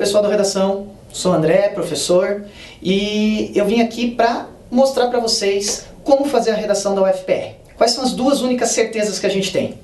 pessoal da redação, sou o André, professor, e eu vim aqui para mostrar para vocês como fazer a redação da UFPR. Quais são as duas únicas certezas que a gente tem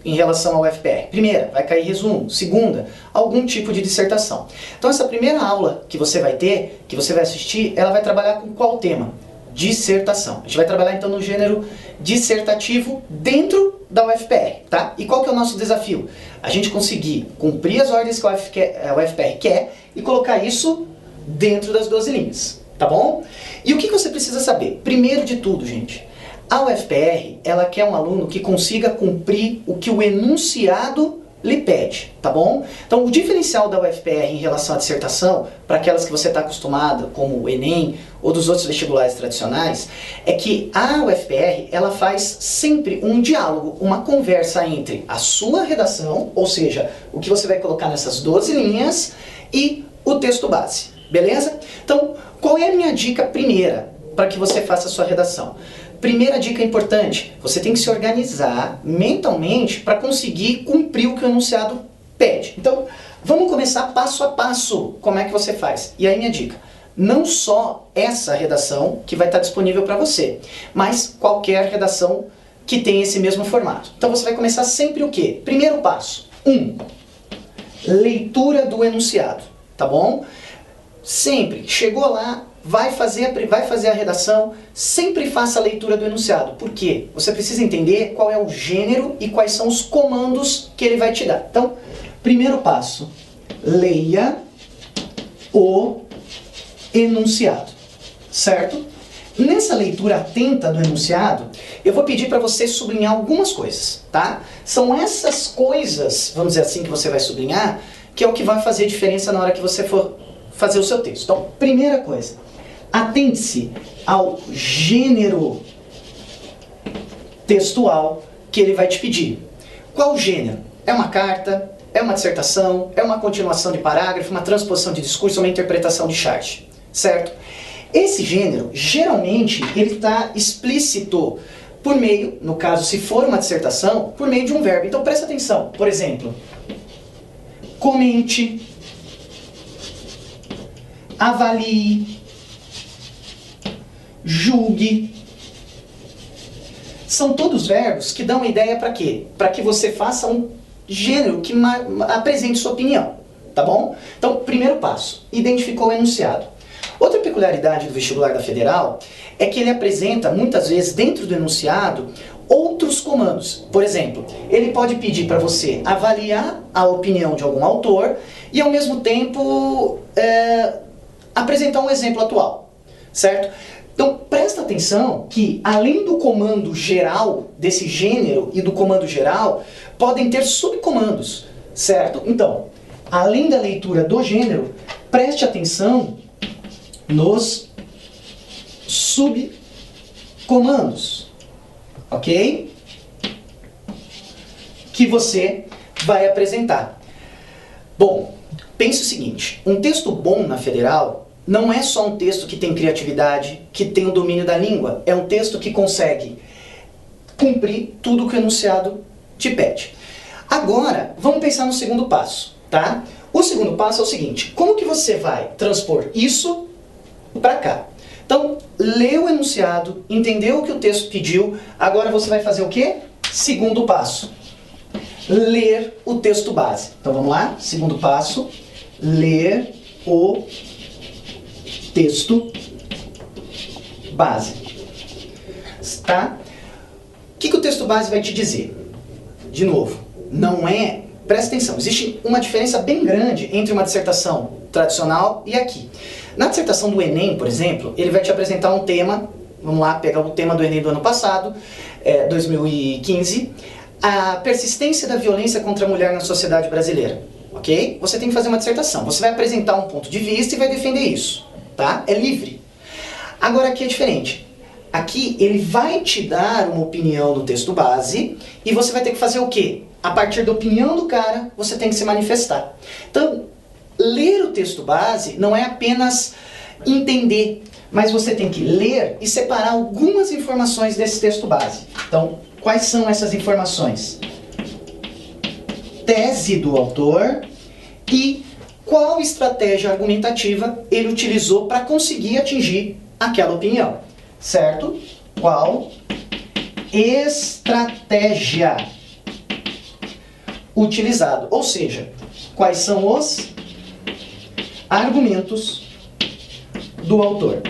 em relação ao UFPR? Primeira, vai cair resumo. Segunda, algum tipo de dissertação. Então essa primeira aula que você vai ter, que você vai assistir, ela vai trabalhar com qual tema? Dissertação. A gente vai trabalhar então no gênero dissertativo dentro da UFPR, tá? E qual que é o nosso desafio? A gente conseguir cumprir as ordens que a UFPR quer e colocar isso dentro das 12 linhas, tá bom? E o que você precisa saber? Primeiro de tudo, gente, a UFPR, ela quer um aluno que consiga cumprir o que o enunciado lhe pede, tá bom? Então, o diferencial da UFPR em relação à dissertação, para aquelas que você está acostumado, como o Enem ou dos outros vestibulares tradicionais, é que a UFPR, ela faz sempre um diálogo, uma conversa entre a sua redação, ou seja, o que você vai colocar nessas 12 linhas, e o texto base, beleza? Então, qual é a minha dica primeira para que você faça a sua redação? Primeira dica importante, você tem que se organizar mentalmente para conseguir cumprir o que o enunciado pede. Então, vamos começar passo a passo como é que você faz. E aí minha dica, não só essa redação que vai estar disponível para você, mas qualquer redação que tenha esse mesmo formato. Então você vai começar sempre o quê? Primeiro passo, leitura do enunciado, tá bom? Sempre, chegou lá, vai fazer a redação, sempre faça a leitura do enunciado. Por quê? Você precisa entender qual é o gênero e quais são os comandos que ele vai te dar. Então, primeiro passo, leia o enunciado, certo? Nessa leitura atenta do enunciado, eu vou pedir para você sublinhar algumas coisas, tá? São essas coisas, vamos dizer assim, que você vai sublinhar, que é o que vai fazer diferença na hora que você for fazer o seu texto. Então, primeira coisa, atente-se ao gênero textual que ele vai te pedir. Qual gênero? É uma carta? É uma dissertação? É uma continuação de parágrafo? Uma transposição de discurso? Uma interpretação de charge? Certo? Esse gênero, geralmente, ele está explícito por meio, no caso, se for uma dissertação, por meio de um verbo. Então, presta atenção. Por exemplo, comente, avalie, julgue. São todos verbos que dão ideia para quê? Para que você faça um gênero que apresente sua opinião, tá bom? Então, primeiro passo, identificou o enunciado. Outra peculiaridade do vestibular da Federal é que ele apresenta, muitas vezes, dentro do enunciado, outros comandos. Por exemplo, ele pode pedir para você avaliar a opinião de algum autor e, ao mesmo tempo, apresentar um exemplo atual, certo? Então, presta atenção que, além do comando geral, desse gênero e do comando geral, podem ter subcomandos, certo? Então, além da leitura do gênero, preste atenção nos subcomandos, ok? Que você vai apresentar. Bom, pense o seguinte, um texto bom na Federal não é só um texto que tem criatividade, que tem o domínio da língua, é um texto que consegue cumprir tudo que o enunciado te pede. Agora, vamos pensar no segundo passo, tá? O segundo passo é o seguinte, como que você vai transpor isso para cá? Então, leu o enunciado, entendeu o que o texto pediu, agora você vai fazer o quê? Segundo passo, ler o texto base. Então vamos lá, segundo passo, ler o texto base. Tá? O que o texto base vai te dizer? De novo, não é... Presta atenção, existe uma diferença bem grande entre uma dissertação tradicional e aqui. Na dissertação do Enem, por exemplo, ele vai te apresentar um tema, vamos lá, pegar o tema do Enem do ano passado, 2015, a persistência da violência contra a mulher na sociedade brasileira, ok? Você tem que fazer uma dissertação, você vai apresentar um ponto de vista e vai defender isso, tá? É livre. Agora aqui é diferente. Aqui ele vai te dar uma opinião do texto base e você vai ter que fazer o quê? A partir da opinião do cara, você tem que se manifestar. Então, ler o texto base não é apenas entender, mas você tem que ler e separar algumas informações desse texto base. Então, quais são essas informações? Tese do autor e qual estratégia argumentativa ele utilizou para conseguir atingir aquela opinião, certo? Qual estratégia utilizado, ou seja, quais são os argumentos do autor.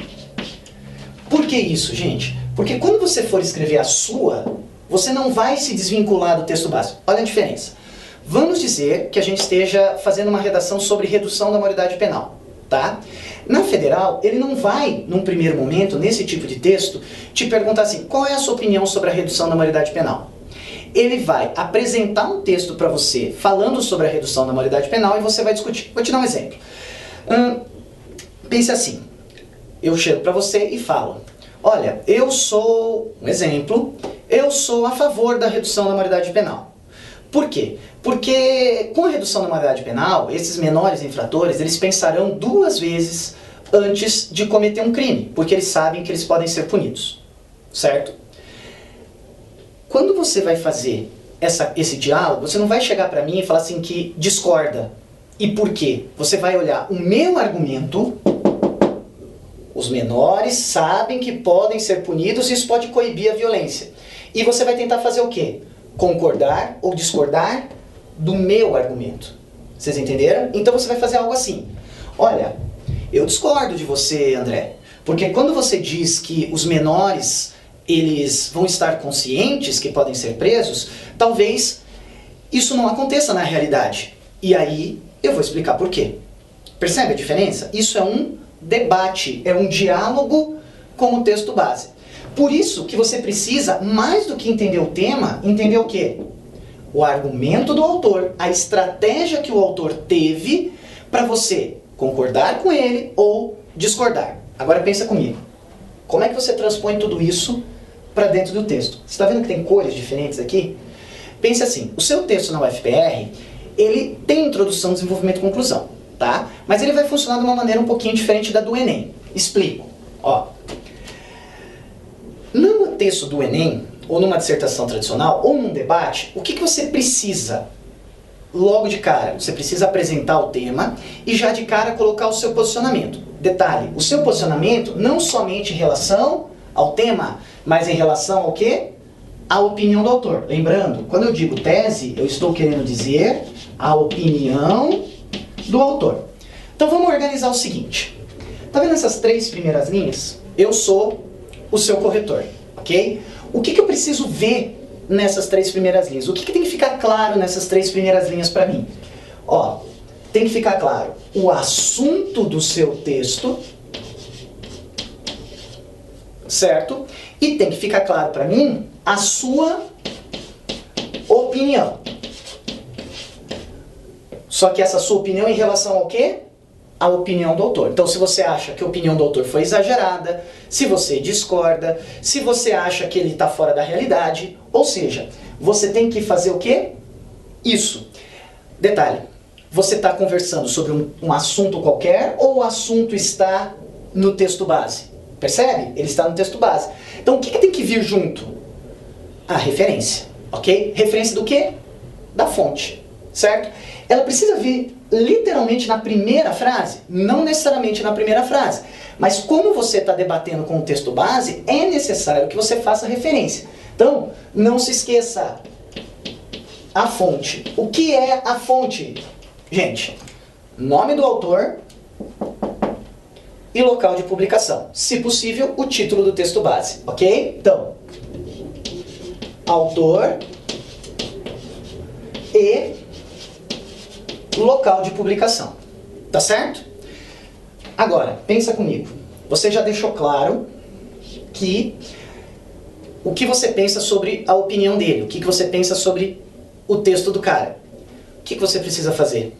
Por que isso, gente? Porque quando você for escrever a sua, você não vai se desvincular do texto básico. Olha a diferença. Vamos dizer que a gente esteja fazendo uma redação sobre redução da maioridade penal, tá? Na federal, ele não vai, num primeiro momento, nesse tipo de texto, te perguntar assim, qual é a sua opinião sobre a redução da maioridade penal? Ele vai apresentar um texto para você falando sobre a redução da maioridade penal e você vai discutir. Vou te dar um exemplo. Pense assim, eu chego para você e falo, olha, eu sou, um exemplo, eu sou a favor da redução da maioridade penal. Por quê? Porque com a redução da maioridade penal, esses menores infratores, eles pensarão 2 vezes antes de cometer um crime, porque eles sabem que eles podem ser punidos, certo? Quando você vai fazer esse diálogo, você não vai chegar para mim e falar assim que discorda. E por quê? Você vai olhar o meu argumento, os menores sabem que podem ser punidos e isso pode coibir a violência. E você vai tentar fazer o quê? Concordar ou discordar do meu argumento. Vocês entenderam? Então você vai fazer algo assim. Olha, eu discordo de você, André, porque quando você diz que os menores eles vão estar conscientes que podem ser presos, talvez isso não aconteça na realidade. E aí eu vou explicar por quê. Percebe a diferença? Isso é um debate, é um diálogo com o texto base. Por isso que você precisa, mais do que entender o tema, entender o quê? O argumento do autor, a estratégia que o autor teve para você concordar com ele ou discordar. Agora pensa comigo. Como é que você transpõe tudo isso para dentro do texto? Você está vendo que tem cores diferentes aqui? Pense assim, o seu texto na UFPR, ele tem introdução, desenvolvimento e conclusão, tá? Mas ele vai funcionar de uma maneira um pouquinho diferente da do Enem. Explico. Ó. No texto do Enem, ou numa dissertação tradicional, ou num debate, o que você precisa? Logo de cara, você precisa apresentar o tema e já de cara colocar o seu posicionamento. Detalhe, o seu posicionamento não somente em relação ao tema, mas em relação ao quê? A opinião do autor. Lembrando, quando eu digo tese, eu estou querendo dizer a opinião do autor. Então vamos organizar o seguinte. Tá vendo essas 3 primeiras linhas? Eu sou o seu corretor, ok? O que eu preciso ver nessas 3 primeiras linhas? O que tem que ficar claro nessas 3 primeiras linhas para mim? Ó, tem que ficar claro o assunto do seu texto, certo? E tem que ficar claro para mim a sua opinião. Só que essa sua opinião em relação ao quê? A opinião do autor. Então, se você acha que a opinião do autor foi exagerada, se você discorda, se você acha que ele está fora da realidade, ou seja, você tem que fazer o quê? Isso. Detalhe, você está conversando sobre um assunto qualquer ou o assunto está no texto base? Percebe? Ele está no texto base. Então, o que tem que vir junto? A referência, ok? Referência do quê? Da fonte, certo? Ela precisa vir literalmente na primeira frase? Não necessariamente na primeira frase. Mas como você está debatendo com o texto base, é necessário que você faça referência. Então, não se esqueça. A fonte. O que é a fonte? Gente, nome do autor e local de publicação. Se possível, o título do texto base, ok? Então, autor e local de publicação. Tá certo? Agora, pensa comigo. Você já deixou claro que o que você pensa sobre a opinião dele, o que você pensa sobre o texto do cara. O que você precisa fazer?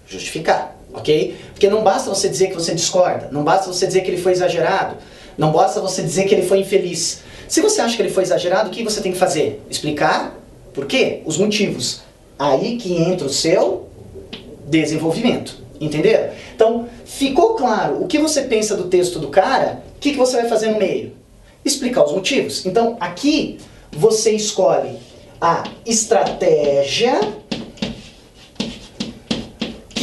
Justificar, ok? Porque não basta você dizer que você discorda, não basta você dizer que ele foi exagerado, não basta você dizer que ele foi infeliz. Se você acha que ele foi exagerado, o que você tem que fazer? Explicar por quê? Os motivos. Aí que entra o seu desenvolvimento, entenderam? Então, ficou claro o que você pensa do texto do cara, o que você vai fazer no meio? Explicar os motivos. Então, aqui você escolhe a estratégia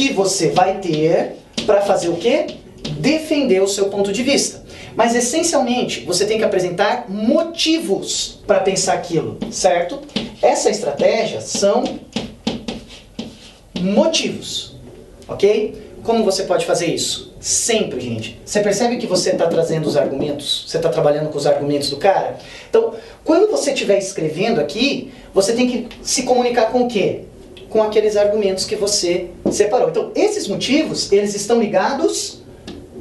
que que você vai ter para fazer o quê? Defender o seu ponto de vista. Mas essencialmente você tem que apresentar motivos para pensar aquilo, certo? Essa estratégia são motivos, ok? Como você pode fazer isso? Sempre, gente. Você percebe que você está trazendo os argumentos? Você está trabalhando com os argumentos do cara? Então, quando você estiver escrevendo aqui, você tem que se comunicar com o quê? Com aqueles argumentos que você separou. Então, esses motivos, eles estão ligados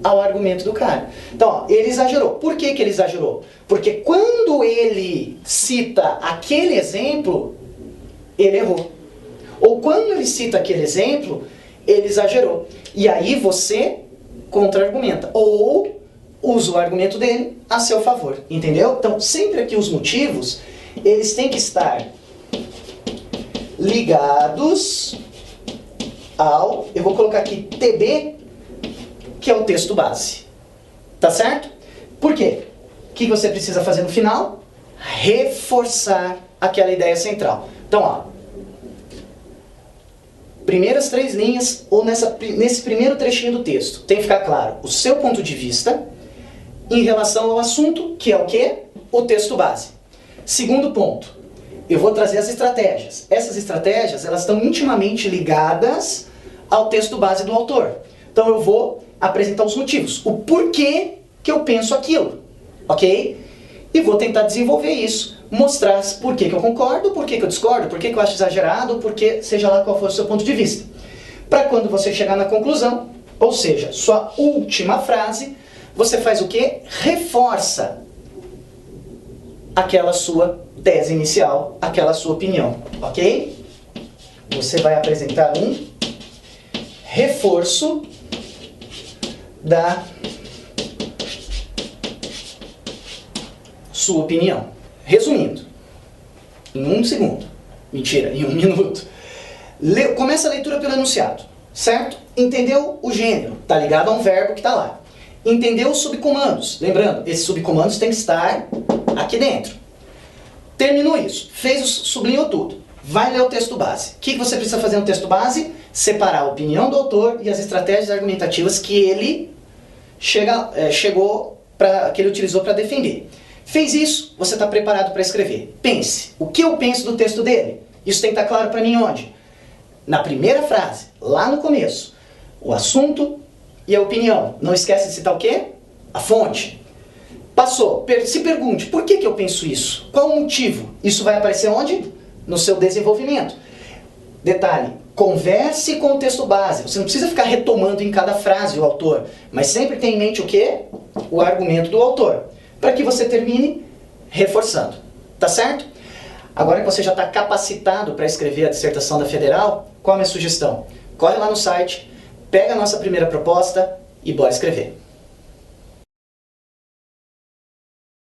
ao argumento do cara. Então, ó, ele exagerou. Por que que ele exagerou? Porque quando ele cita aquele exemplo, ele errou. Ou quando ele cita aquele exemplo, ele exagerou. E aí você contra-argumenta. Ou usa o argumento dele a seu favor. Entendeu? Então, sempre aqui os motivos, eles têm que estar ligados ao... Eu vou colocar aqui TB, que é o texto base. Tá certo? Por quê? O que você precisa fazer no final? Reforçar aquela ideia central. Então, ó, primeiras 3 linhas, ou nesse primeiro trechinho do texto, tem que ficar claro o seu ponto de vista em relação ao assunto, que é o quê? O texto base. Segundo ponto, eu vou trazer as estratégias. Essas estratégias, elas estão intimamente ligadas ao texto base do autor. Então eu vou apresentar os motivos, o porquê que eu penso aquilo, ok? E vou tentar desenvolver isso, mostrar por que que eu concordo, por que que eu discordo, por que que eu acho exagerado, porque seja lá qual for o seu ponto de vista. Para quando você chegar na conclusão, ou seja, sua última frase, você faz o quê? Reforça aquela sua tese inicial, aquela sua opinião, ok? Você vai apresentar um reforço da sua opinião. Resumindo, em 1 segundo, mentira, em 1 minuto, começa a leitura pelo enunciado, certo? Entendeu o gênero, tá ligado a um verbo que tá lá. Entendeu os subcomandos, lembrando, esses subcomandos têm que estar aqui dentro. Terminou isso, sublinhou tudo, vai ler o texto base. O que você precisa fazer no texto base? Separar a opinião do autor e as estratégias argumentativas que ele que ele utilizou para defender. Fez isso, você está preparado para escrever. Pense, o que eu penso do texto dele? Isso tem que estar claro para mim onde? Na primeira frase, lá no começo. O assunto e a opinião. Não esquece de citar o quê? A fonte. Passou, se pergunte, por que que eu penso isso? Qual o motivo? Isso vai aparecer onde? No seu desenvolvimento. Detalhe, converse com o texto base. Você não precisa ficar retomando em cada frase o autor, mas sempre tenha em mente o quê? O argumento do autor. Para que você termine reforçando. Tá certo? Agora que você já está capacitado para escrever a dissertação da Federal, qual é a minha sugestão? Corre lá no site, pega a nossa primeira proposta e bora escrever.